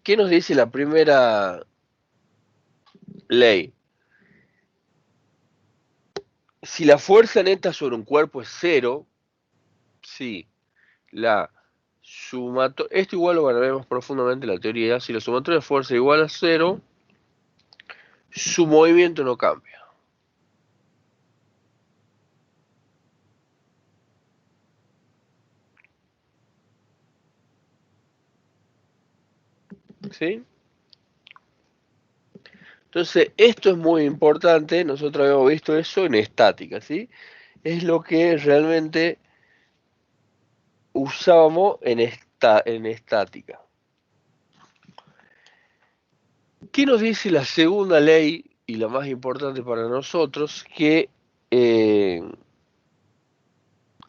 ¿qué nos dice la primera ley? Si la fuerza neta sobre un cuerpo es cero, sí, la sumatoria, esto igual lo veremos profundamente en la teoría, si la sumatoria de fuerza es igual a cero, su movimiento no cambia. ¿Sí? Entonces, esto es muy importante, nosotros habíamos visto eso en estática, ¿sí? Es lo que realmente usábamos en estática. ¿Qué nos dice la segunda ley, y la más importante para nosotros? Que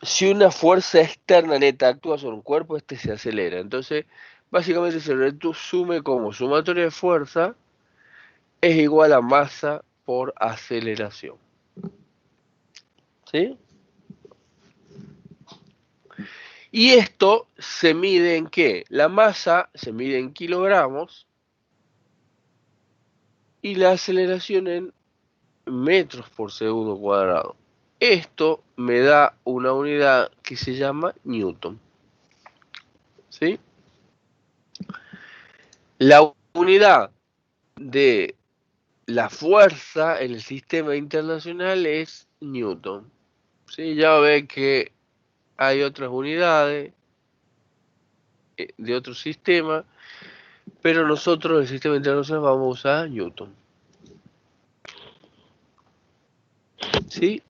si una fuerza externa neta actúa sobre un cuerpo, este se acelera. Entonces, básicamente se resume como sumatoria de fuerza es igual a masa por aceleración. ¿Sí? Y esto se mide en qué? La masa se mide en kilogramos y la aceleración en metros por segundo cuadrado. Esto me da una unidad que se llama Newton. ¿Sí? La unidad de la fuerza en el sistema internacional es Newton. ¿Sí? Ya ve que hay otras unidades de otro sistema, pero nosotros en el sistema internacional vamos a usar Newton. ¿Sí?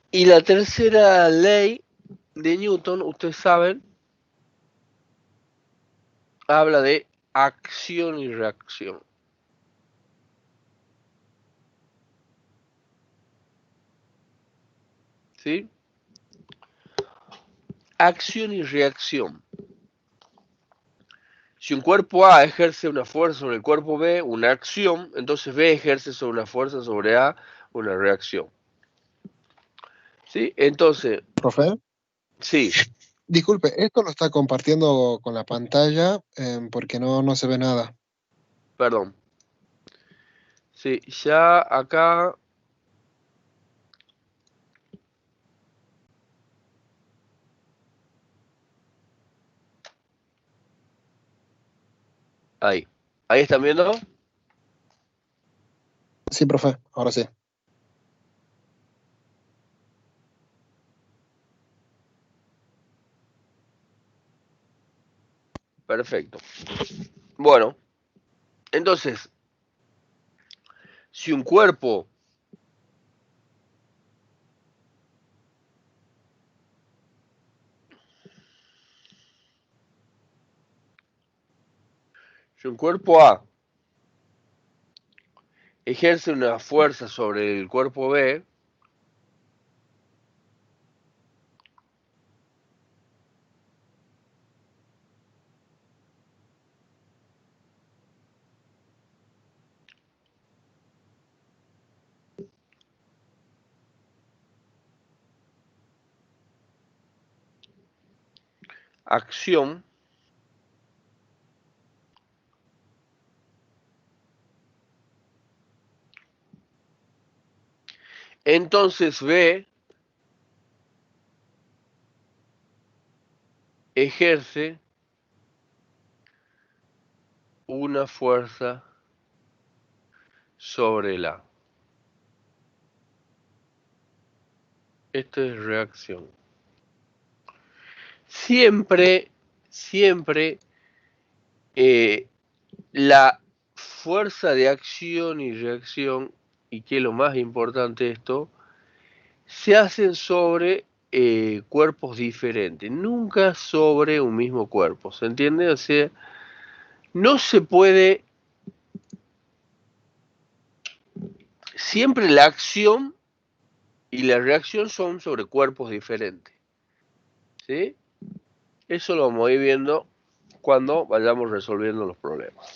Y la tercera ley de Newton, ustedes saben, habla de acción y reacción. ¿Sí? Acción y reacción. Si un cuerpo A ejerce una fuerza sobre el cuerpo B, una acción, entonces B ejerce sobre una fuerza sobre A, una reacción. ¿Sí? Entonces, Profe, sí, disculpe, esto lo está compartiendo con la pantalla porque no se ve nada. perdón. Sí, ya acá. Ahí. ¿Ahí están viendo? Sí, profe, ahora sí. Perfecto. Bueno, entonces, si un cuerpo A ejerce una fuerza sobre el cuerpo B, acción, entonces B ejerce una fuerza sobre el A. Esto es reacción. Siempre, siempre la fuerza de acción y reacción, y que es lo más importante esto, se hacen sobre cuerpos diferentes, nunca sobre un mismo cuerpo, ¿se entiende? O sea, no se puede, siempre la acción y la reacción son sobre cuerpos diferentes, ¿sí? Eso lo vamos a ir viendo cuando vayamos resolviendo los problemas.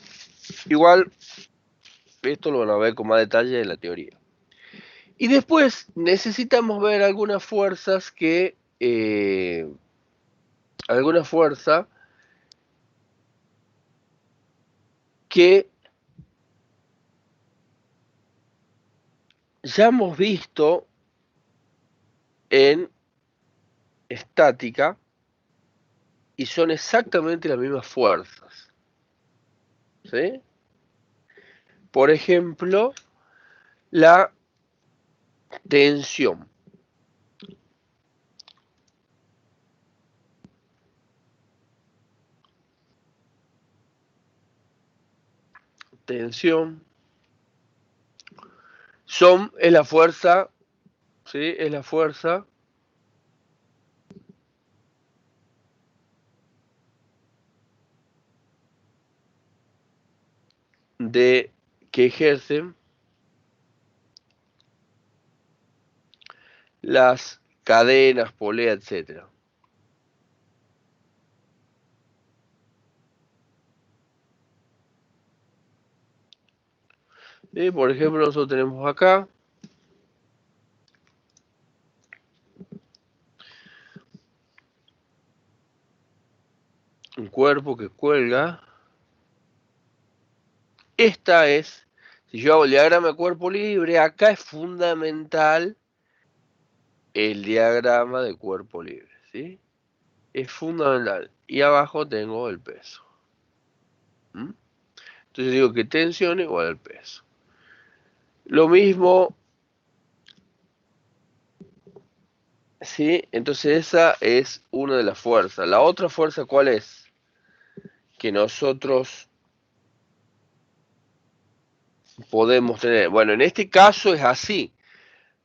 Igual, esto lo van a ver con más detalle en la teoría. Y después necesitamos ver algunas fuerzas que alguna fuerza que ya hemos visto en estática y son exactamente las mismas fuerzas. ¿Sí? Por ejemplo, la tensión. Tensión es la fuerza, ¿sí? Es la fuerza que ejercen las cadenas, poleas, etcétera. ¿Sí? Por ejemplo, nosotros tenemos acá un cuerpo que cuelga. Esta es, si yo hago el diagrama de cuerpo libre, acá es fundamental el diagrama de cuerpo libre, ¿sí? Es fundamental. Y abajo tengo el peso. ¿Mm? Entonces digo que tensión igual al peso. Lo mismo, ¿sí? Entonces esa es una de las fuerzas. La otra fuerza, ¿cuál es? Que nosotros podemos tener. Bueno, en este caso es así,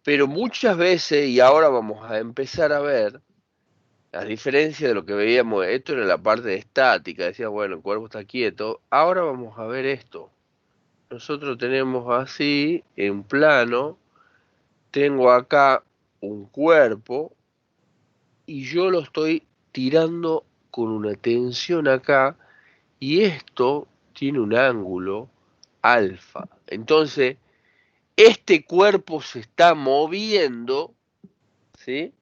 pero muchas veces, y ahora vamos a empezar a ver, a diferencia de lo que veíamos, esto era la parte estática, decía, bueno, el cuerpo está quieto, ahora vamos a ver esto. Nosotros tenemos así, en plano, tengo acá un cuerpo y yo lo estoy tirando con una tensión acá y esto tiene un ángulo alfa. Entonces, este cuerpo se está moviendo, ¿sí?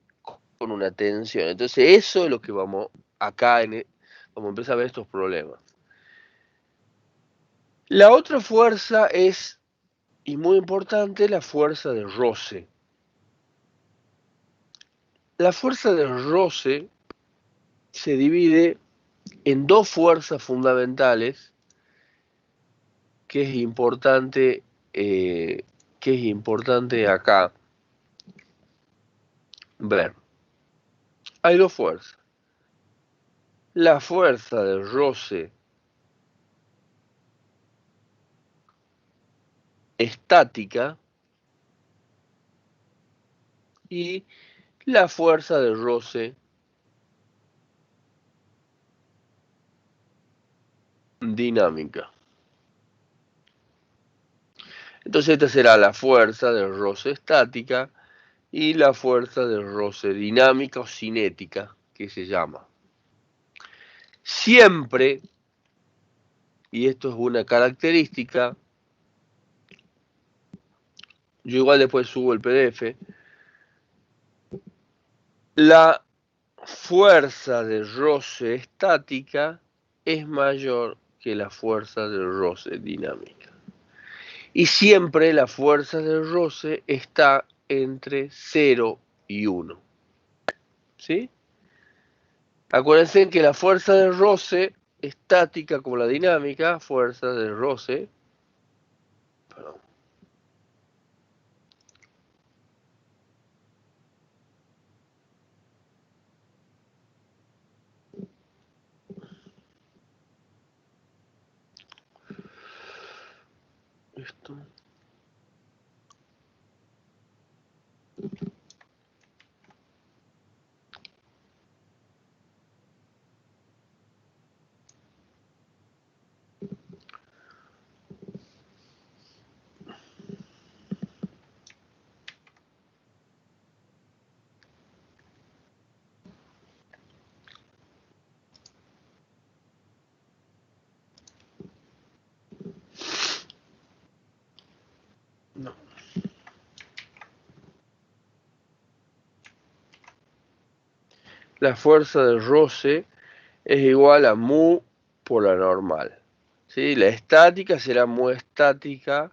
Con una tensión. Entonces, eso es lo que vamos acá, vamos a empezar a ver estos problemas. La otra fuerza es, y muy importante, la fuerza de roce. La fuerza de roce se divide en dos fuerzas fundamentales que es importante, acá ver. Hay dos fuerzas. La fuerza de roce estática y la fuerza de roce dinámica. Entonces esta será la fuerza de roce estática y la fuerza de roce dinámica o cinética, que se llama. Siempre, y esto es una característica, yo igual después subo el PDF, la fuerza de roce estática es mayor que la fuerza de roce dinámica. Y siempre la fuerza de roce está entre 0 y 1. ¿Sí? Acuérdense que la fuerza de roce estática como la dinámica, fuerza de roce, perdón, esto. No. La fuerza de roce es igual a mu por la normal. ¿Sí? La estática será mu estática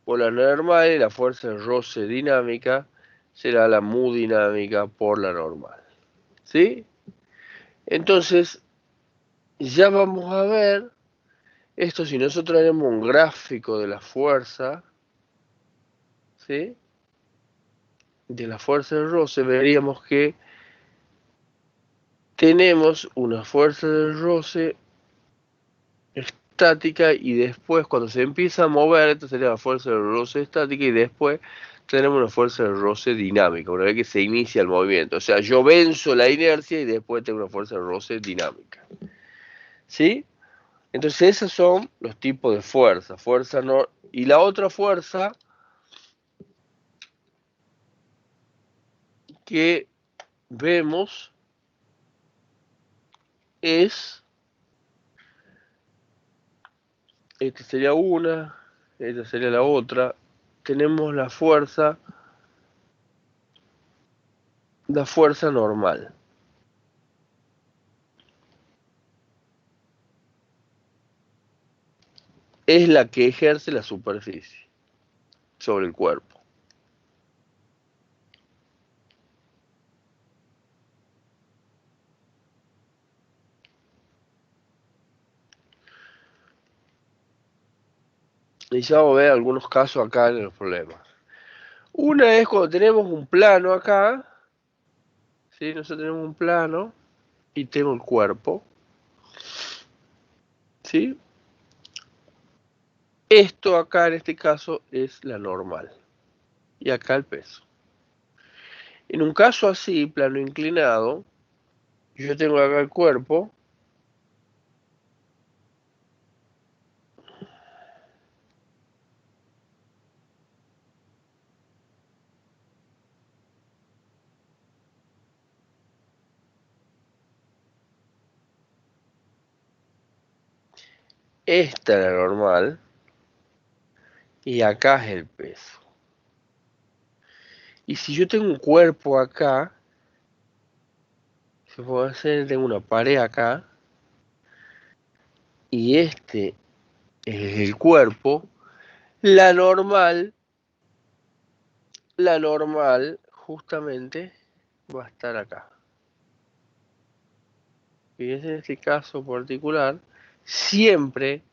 por la normal y la fuerza de roce dinámica será la mu dinámica por la normal. ¿Sí? Entonces, ya vamos a ver esto si nosotros tenemos un gráfico de la fuerza, ¿sí? De la fuerza de roce, veríamos que tenemos una fuerza de roce estática y después cuando se empieza a mover, esta sería la fuerza de roce estática y después tenemos una fuerza de roce dinámica, una vez que se inicia el movimiento. O sea, yo venzo la inercia y después tengo una fuerza de roce dinámica. ¿Sí? Entonces esos son los tipos de fuerza. Fuerza no... Y la otra fuerza que vemos es, esta sería una, esta sería la otra, tenemos la fuerza normal. Es la que ejerce la superficie sobre el cuerpo. Y ya vamos a ver algunos casos acá en los problemas. Una es cuando tenemos un plano acá, ¿sí? Nosotros tenemos un plano y tenemos el cuerpo, ¿sí? Esto acá en este caso es la normal. Y acá el peso. En un caso así, plano inclinado, yo tengo acá el cuerpo. Esta es la normal. Y acá es el peso. Y si yo tengo un cuerpo acá, se puede hacer, tengo una pared acá, y este es el cuerpo, la normal justamente va a estar acá. Y en este caso particular, siempre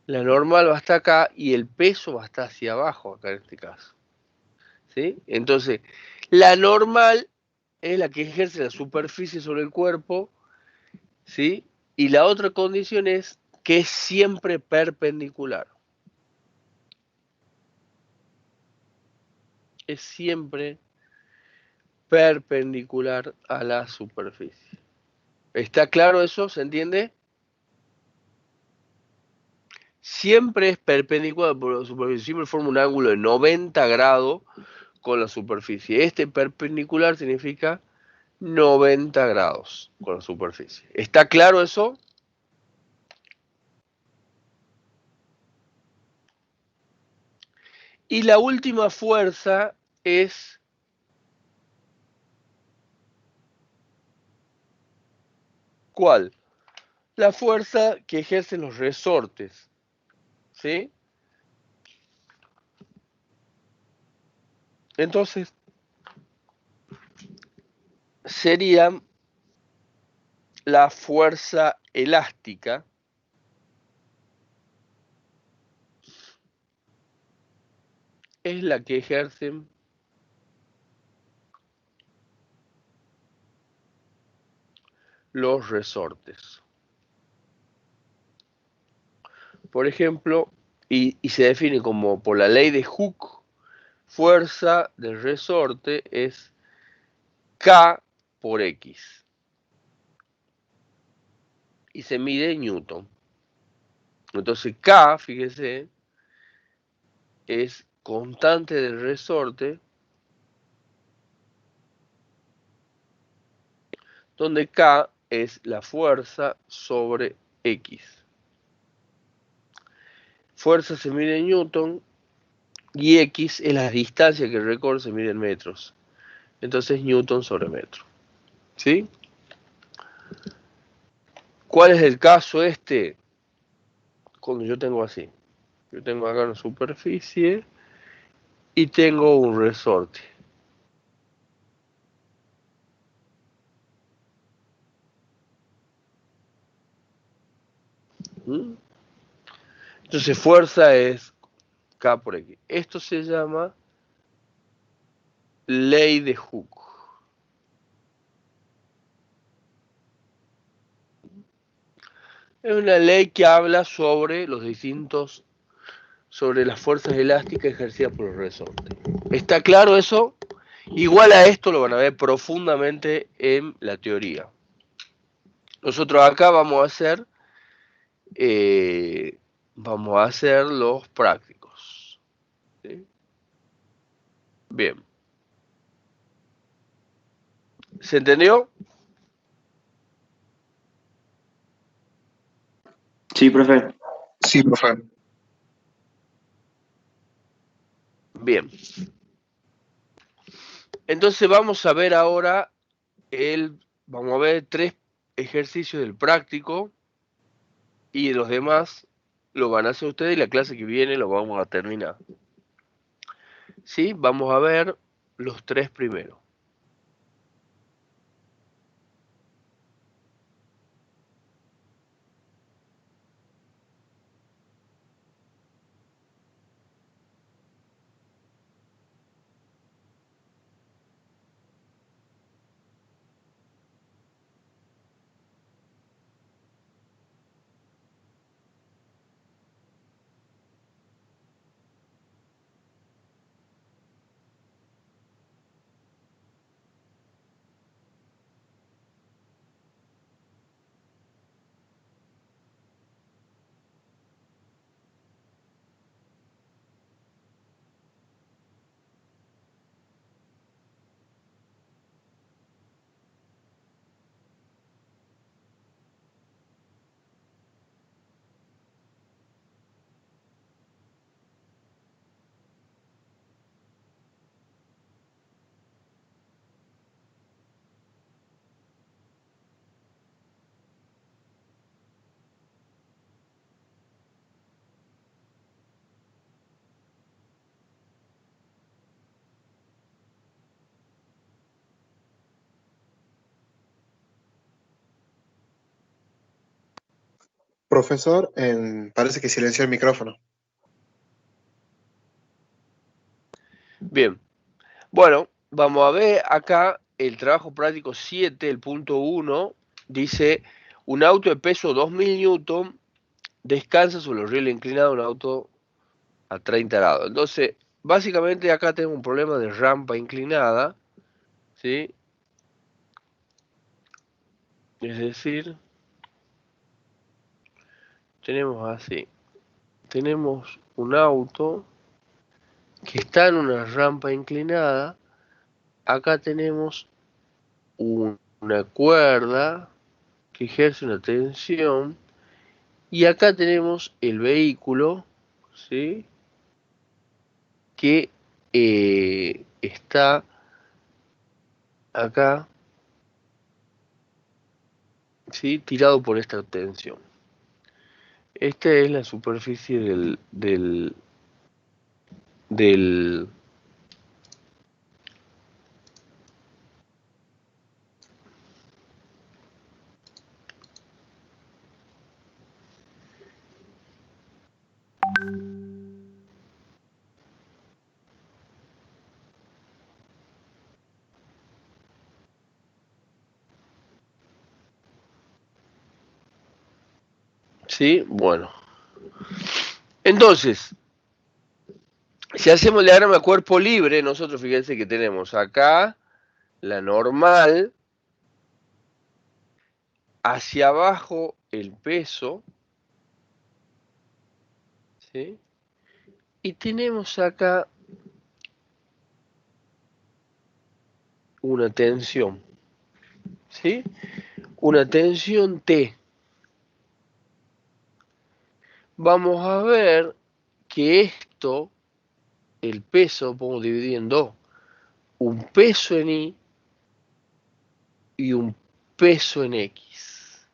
la normal va a estar acá y el peso va a estar hacia abajo acá en este caso. ¿Sí? Entonces, la normal es la que ejerce la superficie sobre el cuerpo, ¿sí? Y la otra condición es que es siempre perpendicular. Es siempre perpendicular a la superficie. ¿Está claro eso? ¿Se entiende? Siempre es perpendicular por la superficie, siempre forma un ángulo de 90 grados con la superficie. Este perpendicular significa 90 grados con la superficie. ¿Está claro eso? Y la última fuerza es ¿cuál? La fuerza que ejercen los resortes. ¿Sí? Entonces, sería la fuerza elástica es la que ejercen los resortes. Por ejemplo, y se define como por la ley de Hooke, fuerza del resorte es K por X. Y se mide en Newton. Entonces K, fíjese, es constante del resorte, donde K es la fuerza sobre X. Fuerza se mide en Newton y X es la distancia que recorre, se mide en metros. Entonces Newton sobre metro. ¿Sí? ¿Cuál es el caso este? Cuando yo tengo así. Yo tengo acá una superficie y tengo un resorte. ¿Mm? Entonces fuerza es K por X. Esto se llama ley de Hooke. Es una ley que habla sobre los distintos, sobre las fuerzas elásticas ejercidas por el resorte. ¿Está claro eso? Igual a esto lo van a ver profundamente en la teoría. Nosotros acá vamos a hacer los prácticos. ¿Sí? Bien. ¿Se entendió? Sí, profe. Sí, profe. Bien. Entonces vamos a ver ahora vamos a ver 3 ejercicios del práctico y los demás lo van a hacer ustedes y la clase que viene lo vamos a terminar. ¿Sí? Vamos a ver los 3 primeros. Profesor, parece que silenció el micrófono. Bien. Bueno, vamos a ver acá el trabajo práctico 7, el punto 1, dice, un auto de peso 2000 newton descansa sobre los rieles inclinados de un auto a 30 grados. Entonces, básicamente acá tengo un problema de rampa inclinada, ¿sí? Es decir, tenemos así, tenemos un auto que está en una rampa inclinada, acá tenemos una cuerda que ejerce una tensión y acá tenemos el vehículo, ¿sí? Que está acá, ¿sí? Tirado por esta tensión. Esta es la superficie del ¿sí? Bueno. Entonces, si hacemos el diagrama de cuerpo libre, nosotros fíjense que tenemos acá la normal, hacia abajo el peso, ¿sí? Y tenemos acá una tensión, ¿sí? Una tensión T. Vamos a ver que esto, el peso, podemos dividir en dos. Un peso en Y un peso en X.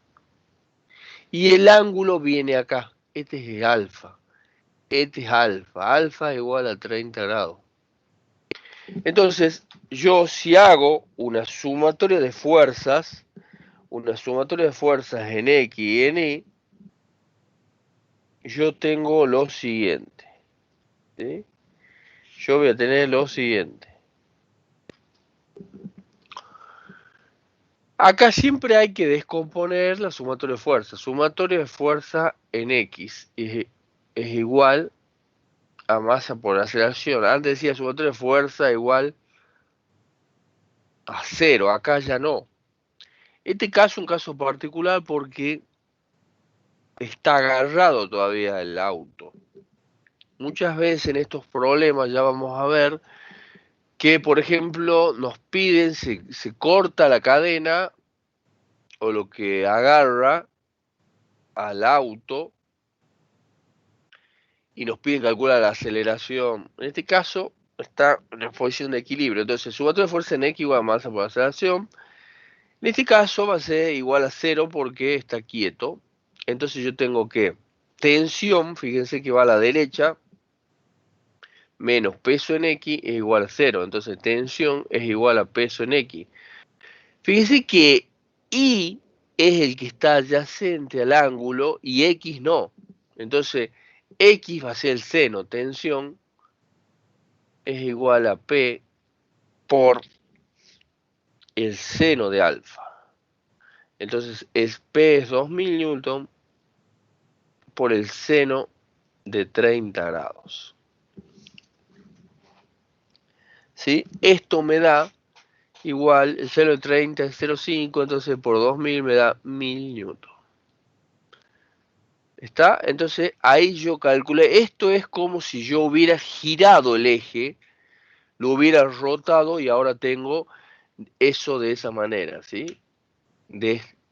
Y el ángulo viene acá. Este es el alfa. Este es alfa. Alfa igual a 30 grados. Entonces, yo si hago una sumatoria de fuerzas en X y en Y, yo tengo lo siguiente. ¿Sí? Yo voy a tener lo siguiente. Acá siempre hay que descomponer la sumatoria de fuerza. Sumatoria de fuerza en X es igual a masa por aceleración. Antes decía sumatoria de fuerza igual a cero. Acá ya no. Este caso es un caso particular porque está agarrado todavía el auto. Muchas veces en estos problemas ya vamos a ver que, por ejemplo, nos piden, se corta la cadena o lo que agarra al auto y nos piden calcular la aceleración. En este caso está en posición de equilibrio. Entonces, sumatoria de fuerza en X igual a masa por aceleración. En este caso va a ser igual a cero porque está quieto. Entonces yo tengo que tensión, fíjense que va a la derecha, menos peso en X es igual a cero. Entonces tensión es igual a peso en X. Fíjense que Y es el que está adyacente al ángulo y X no. Entonces X va a ser el seno, tensión es igual a P por el seno de alfa. Entonces P es 2000 newton por el seno de 30 grados. ¿Sí? Esto me da igual, el seno de 30 es 0,5, entonces por 2000 me da 1000 newton. ¿Está? Entonces ahí yo calculé, esto es como si yo hubiera girado el eje, lo hubiera rotado y ahora tengo eso de esa manera, ¿sí?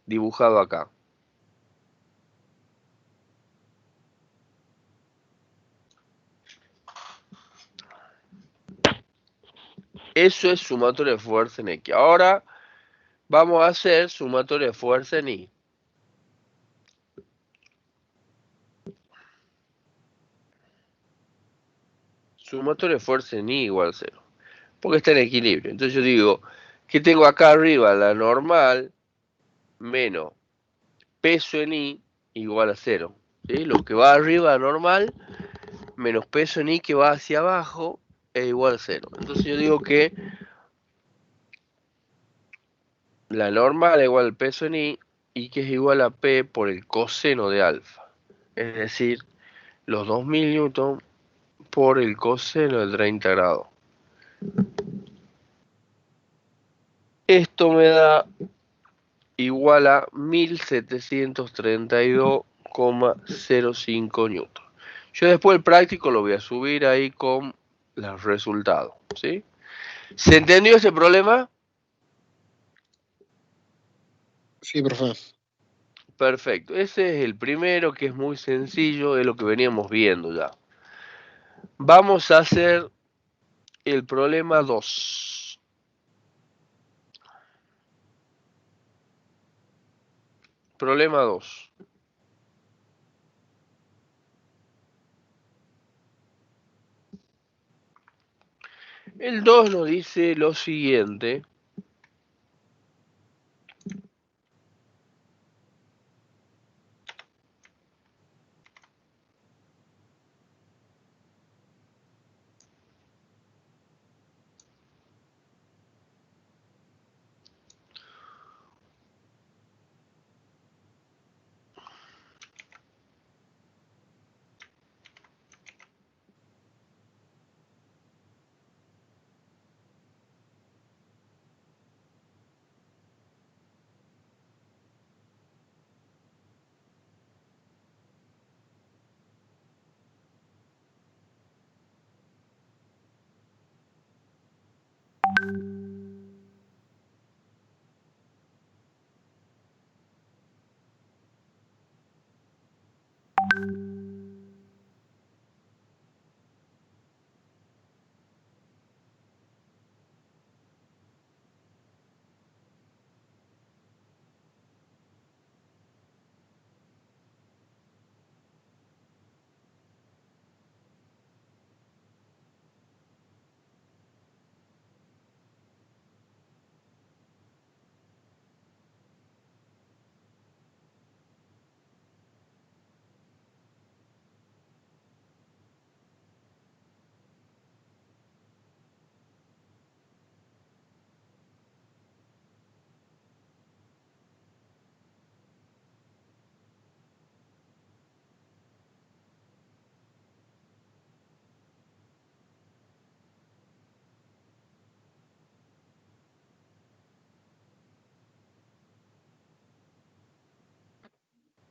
Dibujado acá. Eso es sumatoria de fuerza en X. Ahora vamos a hacer sumatoria de fuerza en Y. Sumatoria de fuerza en Y igual a 0. Porque está en equilibrio. Entonces yo digo, que tengo acá arriba? La normal menos peso en Y igual a 0. ¿Sí? Lo que va arriba, la normal, menos peso en Y que va hacia abajo, es igual a 0. Entonces yo digo que la normal es igual al peso en Y que es igual a P por el coseno de alfa. Es decir, los 2000 newton por el coseno de 30 grados. Esto me da igual a 1732,05 newton. Yo después el práctico lo voy a subir ahí con los resultados, ¿sí? ¿Se entendió ese problema? Sí, profe. Perfecto. Ese es el primero, que es muy sencillo, es lo que veníamos viendo ya. Vamos a hacer el problema 2. Problema 2. El 2 nos dice lo siguiente.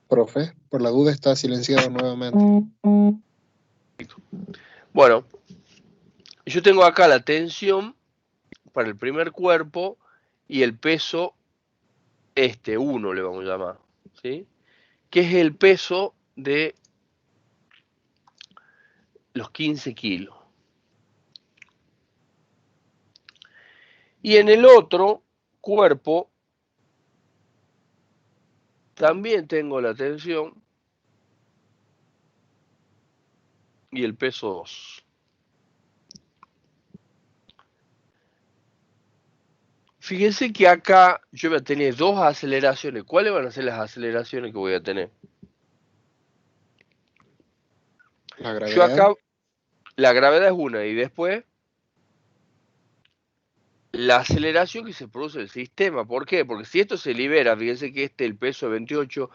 Profe, por la duda está silenciado nuevamente. Bueno, yo tengo acá la tensión para el primer cuerpo y el peso, 1 le vamos a llamar, ¿sí? Que es el peso de los 15 kilos. Y en el otro cuerpo también tengo la tensión y el peso 2. Fíjense que acá yo voy a tener dos aceleraciones. ¿Cuáles van a ser las aceleraciones que voy a tener? La Yo gravedad. acá, la gravedad es una y después la aceleración que se produce en el sistema. ¿Por qué? Porque si esto se libera, fíjense que el peso de 28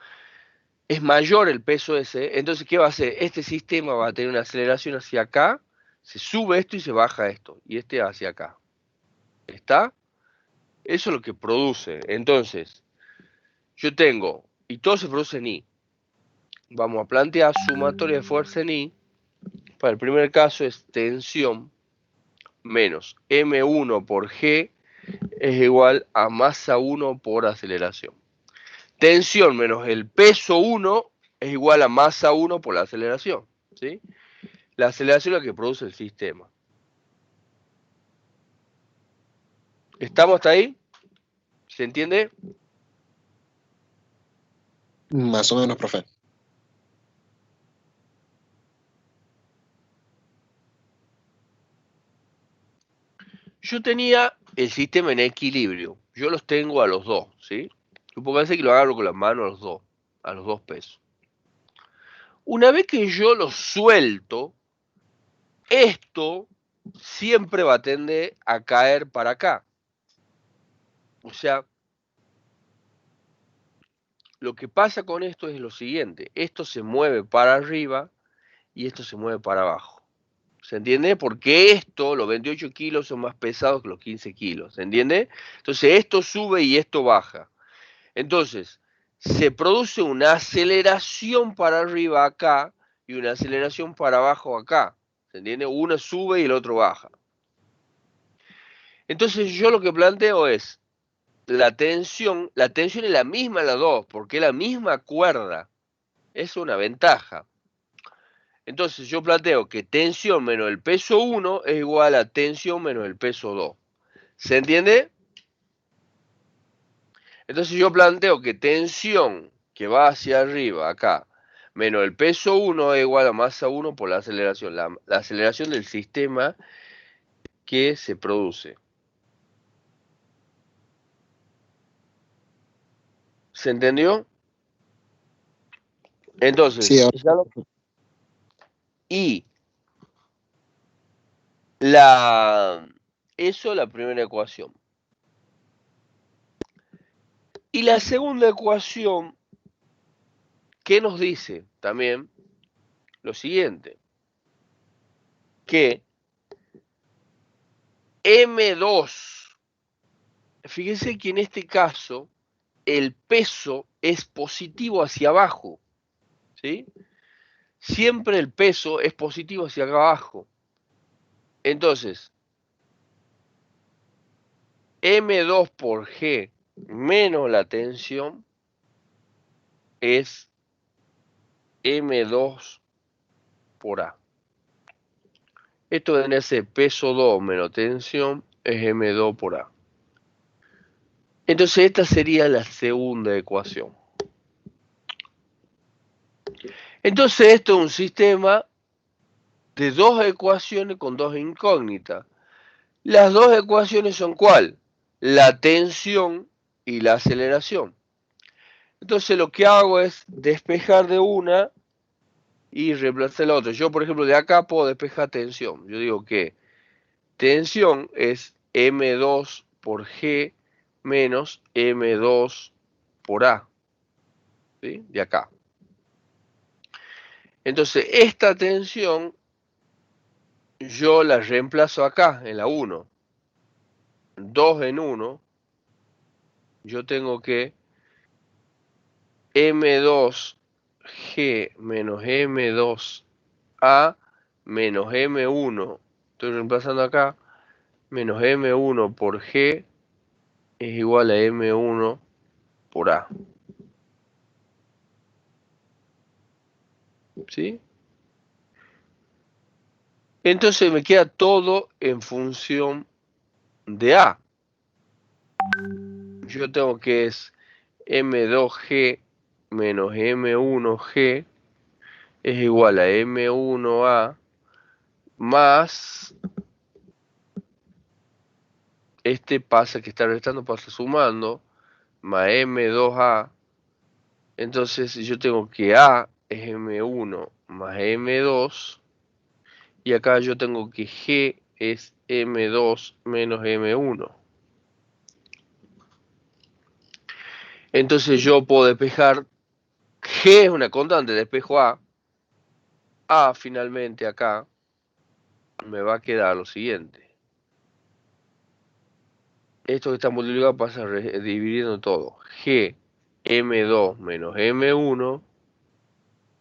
es mayor el peso ese, entonces ¿qué va a hacer? Este sistema va a tener una aceleración hacia acá, se sube esto y se baja esto, y hacia acá. ¿Está? Eso es lo que produce. Entonces, yo tengo, y todo se produce en I. Vamos a plantear sumatoria de fuerza en I. Para el primer caso es tensión menos M1 por G es igual a masa 1 por aceleración. Tensión menos el peso 1 es igual a masa 1 por la aceleración. ¿Sí? La aceleración es la que produce el sistema. ¿Estamos hasta ahí? ¿Se entiende? Más o menos, profe. Yo tenía el sistema en equilibrio. Yo los tengo a los dos, ¿sí? Supóngase que lo agarro con las manos a los dos pesos. Una vez que yo los suelto, esto siempre va a tender a caer para acá. O sea, lo que pasa con esto es lo siguiente. Esto se mueve para arriba y esto se mueve para abajo. ¿Se entiende? Porque los 28 kilos son más pesados que los 15 kilos. ¿Se entiende? Entonces esto sube y esto baja. Entonces, se produce una aceleración para arriba acá y una aceleración para abajo acá. ¿Se entiende? Uno sube y el otro baja. Entonces yo lo que planteo es, la tensión es la misma en las dos, porque es la misma cuerda. Es una ventaja. Entonces yo planteo que tensión menos el peso 1 es igual a tensión menos el peso 2. ¿Se entiende? Entonces yo planteo que tensión que va hacia arriba acá menos el peso 1 es igual a masa 1 por la aceleración. La aceleración del sistema que se produce. ¿Se entendió? Sí, Entonces, ahora sí, profe. y eso es la primera ecuación. Y la segunda ecuación, ¿qué nos dice? También lo siguiente, que M2, fíjense que en este caso el peso es positivo hacia abajo, ¿sí? Siempre el peso es positivo hacia abajo. Entonces, M2 por G menos la tensión es M2 por A. Esto debe ser peso 2 menos tensión es M2 por A. Entonces esta sería la segunda ecuación. Entonces esto es un sistema de dos ecuaciones con dos incógnitas. Las dos ecuaciones son ¿cuál? La tensión y la aceleración. Entonces lo que hago es despejar de una y reemplazar la otra. Yo, por ejemplo, de acá puedo despejar tensión. Yo digo que tensión es M2 por G menos M2 por A. ¿Sí? De acá. Entonces, esta tensión yo la reemplazo acá, en la 1. 2 en 1. Yo tengo que M2 G menos M2A menos M1, estoy reemplazando acá, menos M1 por G es igual a M1 por A. ¿Sí? Entonces me queda todo en función de A. Yo tengo que es M2G menos M1G es igual a M1A más este pasa que está restando, pasa sumando, más M2A. Entonces yo tengo que A es M1 más M2 y acá yo tengo que G es M2 menos M1. Entonces yo puedo despejar, G es una constante, despejo A. A finalmente acá me va a quedar lo siguiente. Esto que está multiplicado pasa dividiendo todo. G M2 menos M1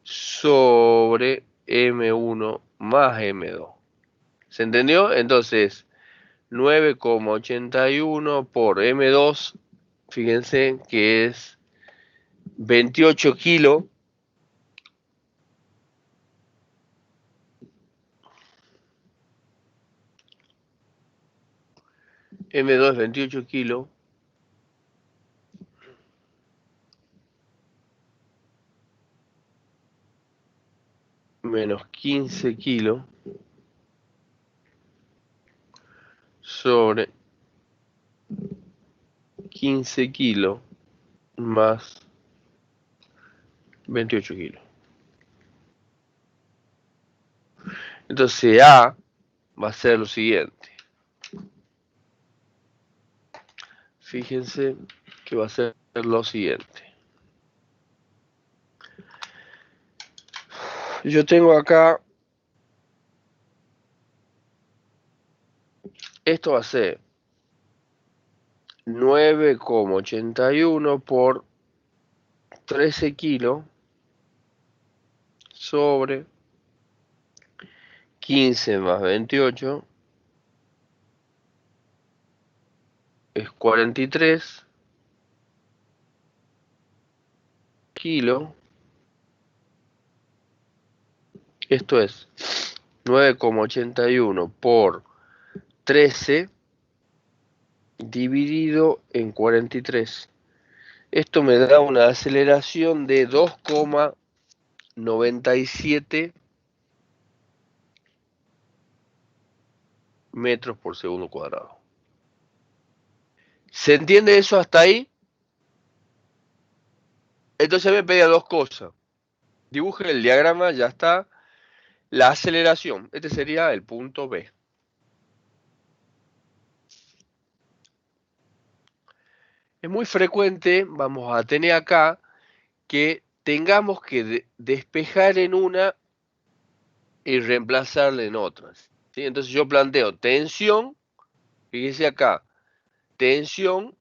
sobre M1 más M2. ¿Se entendió? Entonces, 9,81 por M2, fíjense que es 28 kilos. M2 es 28 kilos. Menos 15 kilos sobre 15 kilos más 28 kilos. Entonces A va a ser lo siguiente. Fíjense que va a ser lo siguiente. Yo tengo acá, esto va a ser 9,81 por 13 kilos sobre 15 más 28 es 43 kilos. Esto es 9,81 por 13 dividido en 43. Esto me da una aceleración de 2,97 metros por segundo cuadrado. ¿Se entiende eso hasta ahí? Entonces me pedía dos cosas. Dibuje el diagrama, ya está. La aceleración, este sería el punto B. Es muy frecuente, vamos a tener acá, que tengamos que despejar en una y reemplazarla en otras. ¿Sí? Entonces yo planteo tensión, fíjese acá, tensión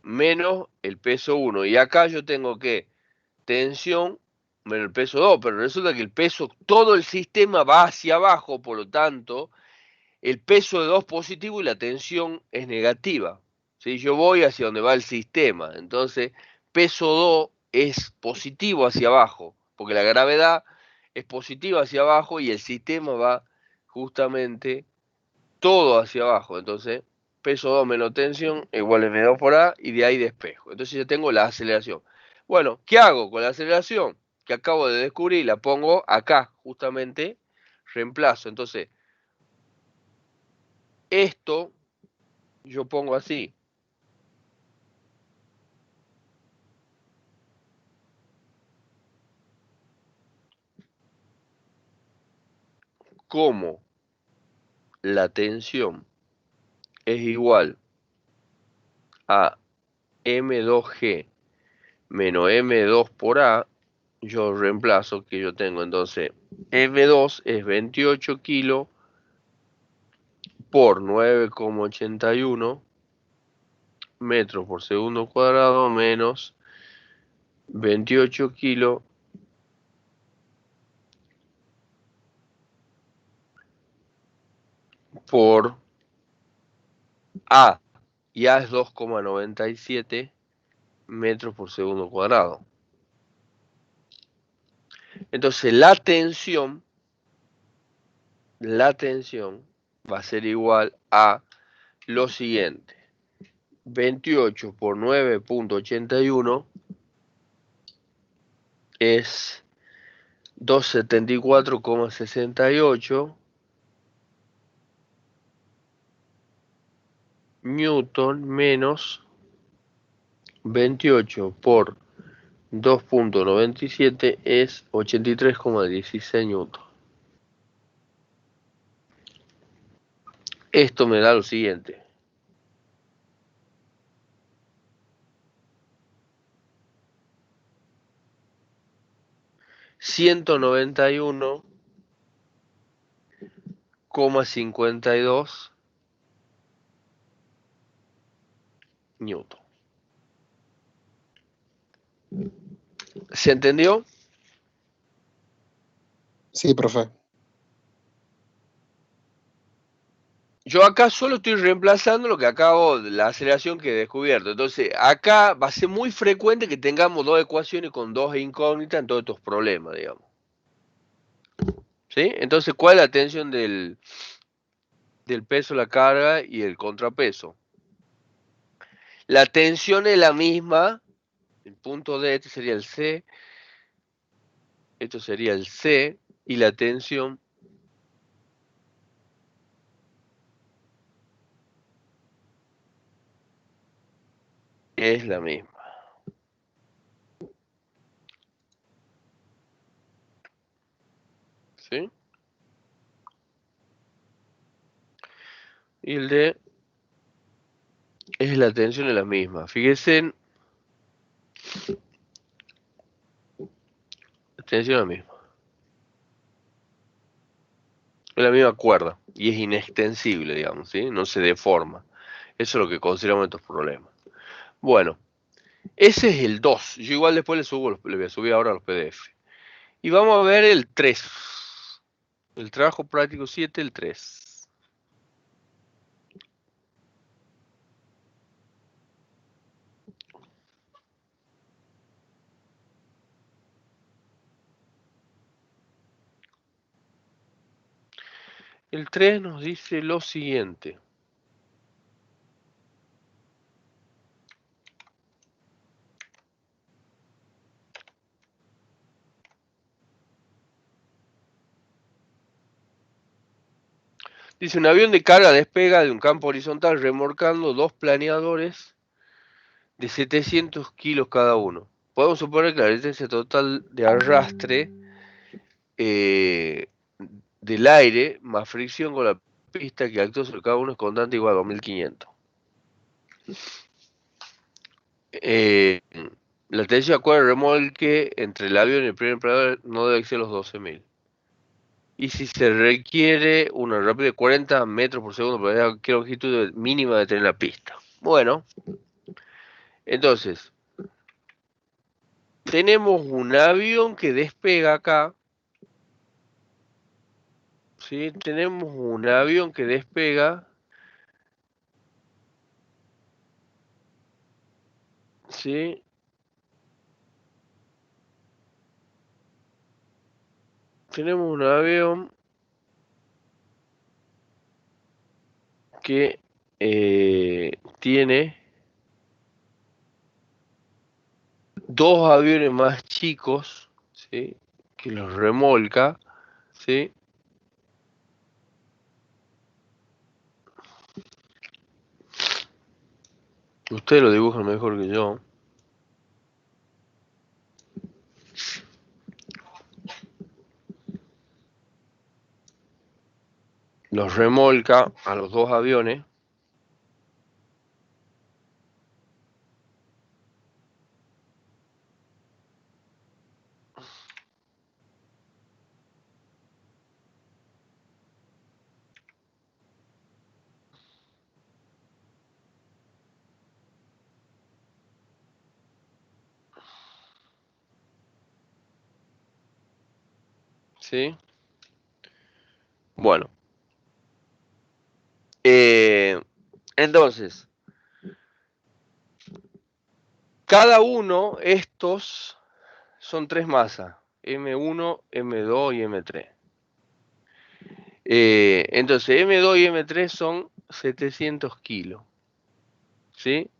menos el peso 1. Y acá yo tengo que tensión menos el peso 2, pero resulta que el peso, todo el sistema va hacia abajo, por lo tanto, el peso de 2 positivo y la tensión es negativa. ¿Sí? Yo voy hacia donde va el sistema, entonces peso 2 es positivo hacia abajo, porque la gravedad es positiva hacia abajo y el sistema va justamente todo hacia abajo. Entonces, peso 2 menos tensión igual a M2 por A y de ahí despejo. Entonces ya tengo la aceleración. Bueno, ¿qué hago con la aceleración? Que acabo de descubrir, la pongo acá, justamente, reemplazo. Entonces, esto yo pongo así. Como la tensión es igual a M2G menos M2 por A, yo reemplazo que yo tengo entonces M2 es 28 kilos por 9,81 metros por segundo cuadrado menos 28 kilos por A, y A es 2,97 metros por segundo cuadrado. Entonces la tensión va a ser igual a lo siguiente: 28 por 9,81 es 274,68 newton menos 28 por 2,97 es 83,16 newton. Esto me da lo siguiente: 191,52 newton. ¿Se entendió? Sí, profe. Yo acá solo estoy reemplazando lo que acabo de la aceleración que he descubierto. Entonces, acá va a ser muy frecuente que tengamos dos ecuaciones con dos incógnitas en todos estos problemas, digamos. ¿Sí? Entonces, ¿cuál es la tensión del peso, la carga y el contrapeso? La tensión es la misma. El punto D, este sería el C. Esto sería el C. Y la tensión es la misma. ¿Sí? Y el D es la tensión es la misma. Fíjense, la tensión es la misma. Es la misma cuerda y es inextensible, digamos, ¿sí? No se deforma. Eso es lo que consideramos estos problemas. Bueno, ese es el 2. Yo igual después le voy a subir ahora los PDF. Y vamos a ver el 3. El trabajo práctico 7, el 3. El 3 nos dice lo siguiente. Dice: un avión de carga despega de un campo horizontal remolcando dos planeadores de 700 kilos cada uno. Podemos suponer que la resistencia total de arrastre del aire más fricción con la pista que actúa sobre cada uno es constante igual a 2500. Eh, la tensión de acuerdo remolque entre el avión y el primer operador no debe exceder los 12.000. Y si se requiere una rapidez de 40 metros por segundo para qué longitud mínima de tener la pista. Bueno, entonces, tenemos un avión que despega acá. ¿Sí? Tenemos un avión que despega. ¿Sí? Tenemos un avión que tiene dos aviones más chicos, ¿sí? Que los remolca, ¿sí? Ustedes lo dibujan mejor que yo. Los remolca a los dos aviones. ¿Sí? Bueno, Entonces, cada uno, estos son tres masas, M1, M2 y M3. Entonces, M2 y M3 son 700 kilos, ¿sí?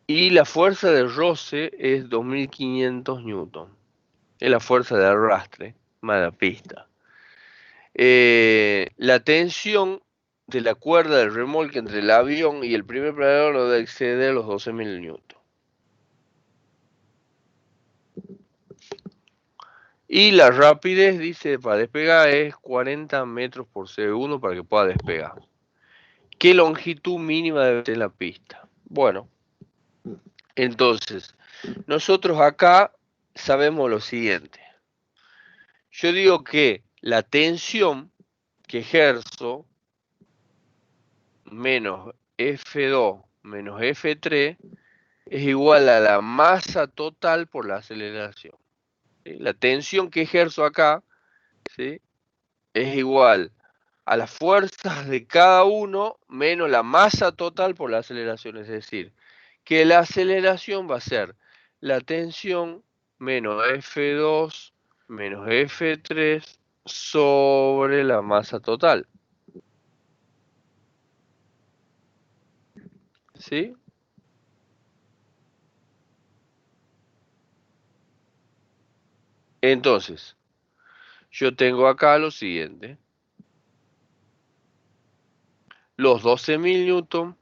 Y la fuerza de roce es 2500 newton. Es la fuerza de arrastre, más la pista. La tensión de la cuerda del remolque entre el avión y el primer planeador no debe exceder los 12.000 newton. Y la rapidez, dice, para despegar es 40 metros por segundo para que pueda despegar. ¿Qué longitud mínima debe tener la pista? Bueno, entonces, nosotros acá sabemos lo siguiente. Yo digo que la tensión que ejerzo menos F2 menos F3 es igual a la masa total por la aceleración. ¿Sí? La tensión que ejerzo acá, ¿sí?, es igual a las fuerzas de cada uno menos la masa total por la aceleración. Es decir, que la aceleración va a ser la tensión menos F2 menos F3 sobre la masa total. ¿Sí? Entonces, yo tengo acá lo siguiente. Los 12.000 newton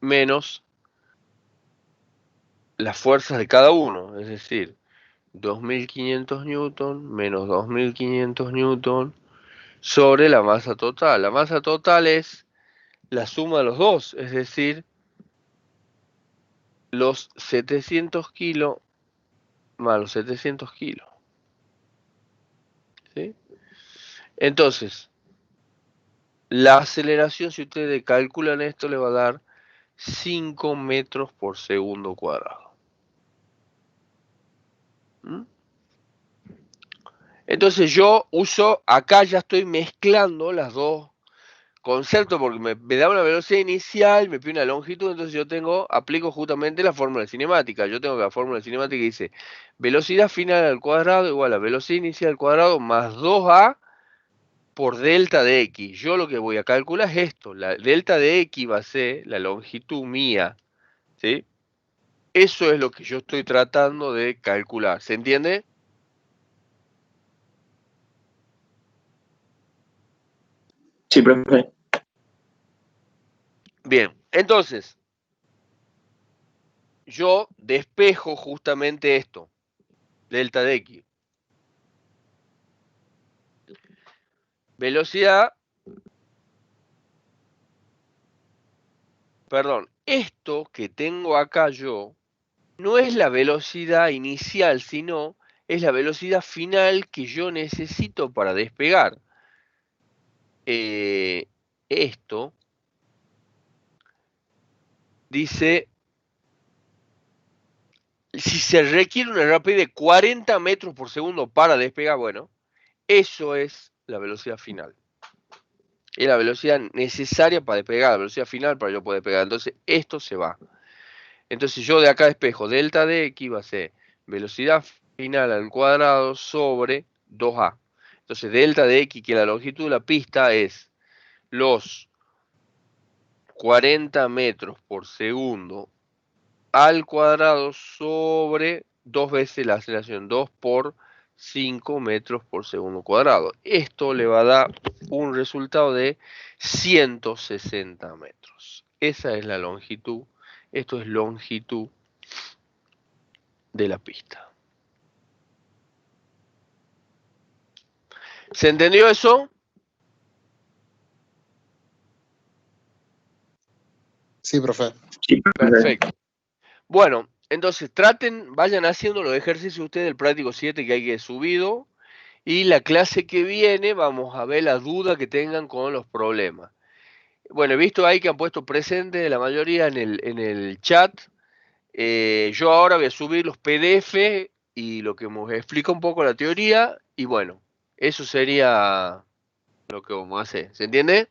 menos las fuerzas de cada uno. Es decir, 2.500 newton menos 2.500 newton sobre la masa total. La masa total es la suma de los dos, es decir, los 700 kilos más los 700 kilos. ¿Sí? Entonces, la aceleración, si ustedes calculan esto, le va a dar 5 metros por segundo cuadrado. ¿Mm? Entonces yo uso, acá ya estoy mezclando las dos conceptos porque me da una velocidad inicial, me pide una longitud, entonces yo aplico justamente la fórmula cinemática. Yo tengo que la fórmula cinemática que dice velocidad final al cuadrado igual a velocidad inicial al cuadrado más 2a por delta de x. Yo lo que voy a calcular es esto, la delta de x va a ser la longitud mía, ¿sí? Eso es lo que yo estoy tratando de calcular, ¿se entiende? Sí, profe. Bien, entonces, yo despejo justamente esto, delta de x. Velocidad, perdón, esto que tengo acá yo, no es la velocidad inicial, sino es la velocidad final que yo necesito para despegar. Esto dice, si se requiere una rapidez de 40 metros por segundo para despegar, bueno, eso es la velocidad final. Es la velocidad necesaria para despegar, la velocidad final para yo poder despegar. Entonces, esto se va. Entonces, yo de acá despejo delta de x va a ser velocidad final al cuadrado sobre 2a. Entonces, delta de x, que la longitud de la pista es los 40 metros por segundo al cuadrado sobre 2 veces la aceleración, 2 por 5 metros por segundo cuadrado. Esto le va a dar un resultado de 160 metros. Esa es la longitud. Esto es longitud de la pista. ¿Se entendió eso? Sí, profe. Sí, profe. Perfecto. Bueno, entonces vayan haciendo los ejercicios ustedes del práctico 7 que hay que subido. Y la clase que viene vamos a ver la duda que tengan con los problemas. Bueno, he visto ahí que han puesto presente la mayoría en el chat. Yo ahora voy a subir los PDF y lo que nos explica un poco la teoría. Y bueno, eso sería lo que vamos a hacer. ¿Se entiende?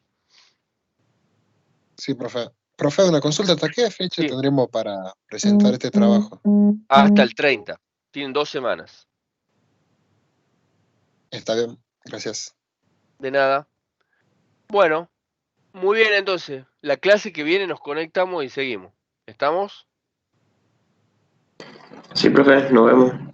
Sí, profe. Profe, una consulta, ¿hasta qué fecha Sí. tendremos para presentar este trabajo? Hasta el 30. Tienen 2 semanas. Está bien, gracias. De nada. Bueno, muy bien entonces. La clase que viene nos conectamos y seguimos. ¿Estamos? Sí, profe, nos vemos.